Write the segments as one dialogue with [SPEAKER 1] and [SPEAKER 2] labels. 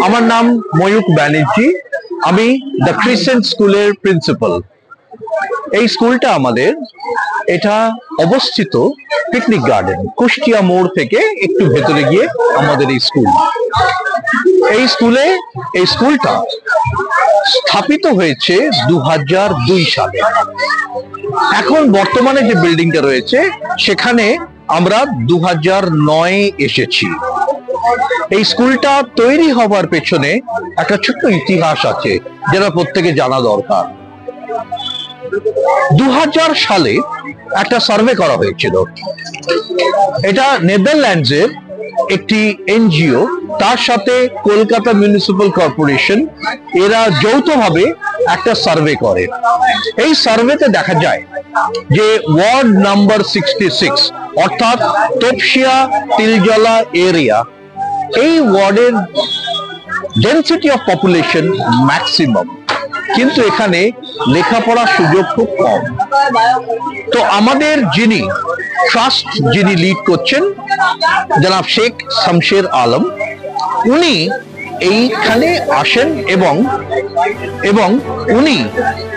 [SPEAKER 1] আমার নাম ময়ূক ব্যানার্জি। আমি দ্য ক্রিসেন্ট স্কুলের প্রিন্সিপাল। এই স্কুলটা আমাদের এটা অবস্থিত পিকনিক গার্ডেন, কুষ্টিয়া মোড় থেকে একটু ভেতরে গিয়ে আমাদের এই স্কুল। এই স্কুলটা স্থাপিত হয়েছে 2002 সালে। এখন বর্তমানে যে বিল্ডিংটা রয়েছে সেখানে আমরা 2009 এসেছি। এই স্কুলটা তৈরি হবার পেছনে একটা ছোট্ট ইতিহাস আছে যেটা প্রত্যেকে জানা দরকার। 2000 সালে একটা সার্ভে করা হয়েছিল। এটা নেদারল্যান্ডসের একটি এনজিও, তার সাথে কলকাতা মিউনিসিপাল কর্পোরেশন, এরা যৌথভাবে একটা সার্ভে করে। এই সার্ভেতে দেখা যায় যে ওয়ার্ড নাম্বার 66 অর্থাৎ তপসিয়া তিলজলা এরিয়া, এই ওয়ার্ডের ডেনসিটি অফ পপুলেশন ম্যাক্সিমাম, কিন্তু এখানে লেখাপড়ার সুযোগ খুব কম। তো আমাদের যিনি লিড করছেন জনাব শেখ শামশের আলম, উনি এইখানে আসেন এবং উনি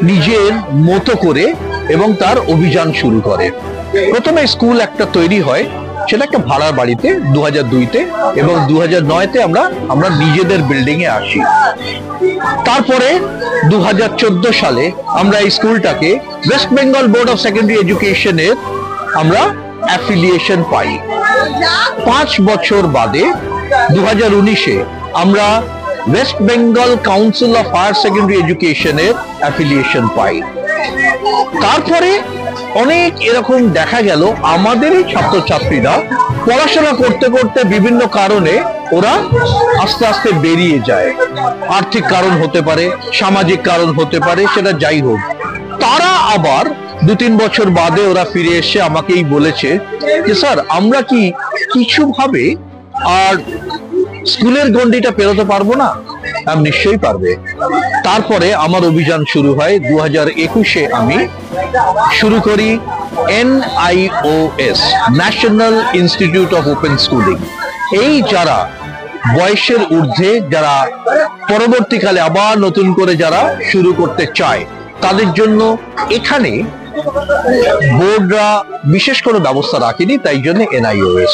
[SPEAKER 1] নিজের মতো করে এবং তার অভিযান শুরু করে। প্রথমে স্কুল একটা তৈরি হয়, সেটা একটা ভাড়ার বাড়িতে 2002-তে, এবং 2009-তে আমরা নিজেদের বিল্ডিং এ আসি। তারপরে 2014 সালে আমরা এই স্কুলটাকে West Bengal board of secondary এডুকেশনের আমরা অ্যাফিলিয়েশন পাই। 5 বছর বাদে 2019-এ আমরা West Bengal council of higher secondary এডুকেশনের অ্যাফিলিয়েশন পাই। তারপরে অনেক এরকম দেখা গেল আমাদেরই ছাত্রছাত্রীরা পড়াশোনা করতে করতে বিভিন্ন কারণে ওরা আস্তে আস্তে বেরিয়ে যায়। আর্থিক কারণ হতে পারে, সামাজিক কারণ হতে পারে, সেটা যাই হোক। তারা আবার 2-3 বছর বাদে ওরা ফিরে এসে আমাকেই বলেছে যে স্যার, আমরা কি কিছু ভাবে আর স্কুলের গণ্ডিটা পেরোতে পারবো না? আমি নিশ্চয়ই পারবে। তারপরে আমার অভিযান শুরু হয়। 2021-এ আমি শুরু করি NIOS, national institute of open schooling. এই যারা বয়সের ঊর্ধ্বে, যারা পরবর্তীকালে আবার নতুন করে যারা শুরু করতে চায়, তাদের জন্য এখানে বোর্ডরা বিশেষ কোনো ব্যবস্থা রাখেনি, তাই জন্য NIOS।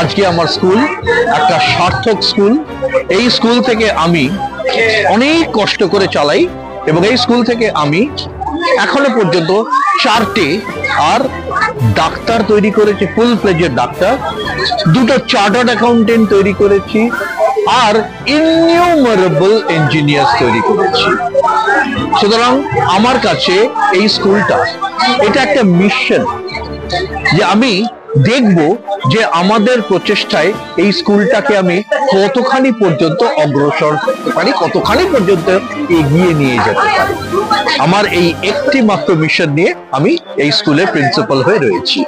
[SPEAKER 1] আজকে আমার স্কুল একটা সার্থক স্কুল। এই স্কুল থেকে আমি অনেক কষ্ট করে চালাই, এবং এই স্কুল থেকে আমি এখনো পর্যন্ত 4টে আর ডাক্তার তৈরি করেছি, ফুল ফ্লেজের ডাক্তার, 2টো চার্টার্ড অ্যাকাউন্টেন্ট তৈরি করেছি, আর ইননিউমারেবল ইঞ্জিনিয়ার তৈরি করেছি। সুতরাং আমার কাছে এই স্কুলটা এটা একটা মিশন, যে আমি দেখব যে আমাদের প্রচেষ্টায় এই স্কুলটাকে আমি কতখানি পর্যন্ত অগ্রসর করতে পারি, কতখানি পর্যন্ত এগিয়ে নিয়ে যেতে পারি। আমার এই একটি মাত্র মিশন নিয়ে আমি এই স্কুলের প্রিন্সিপাল হয়ে রয়েছি।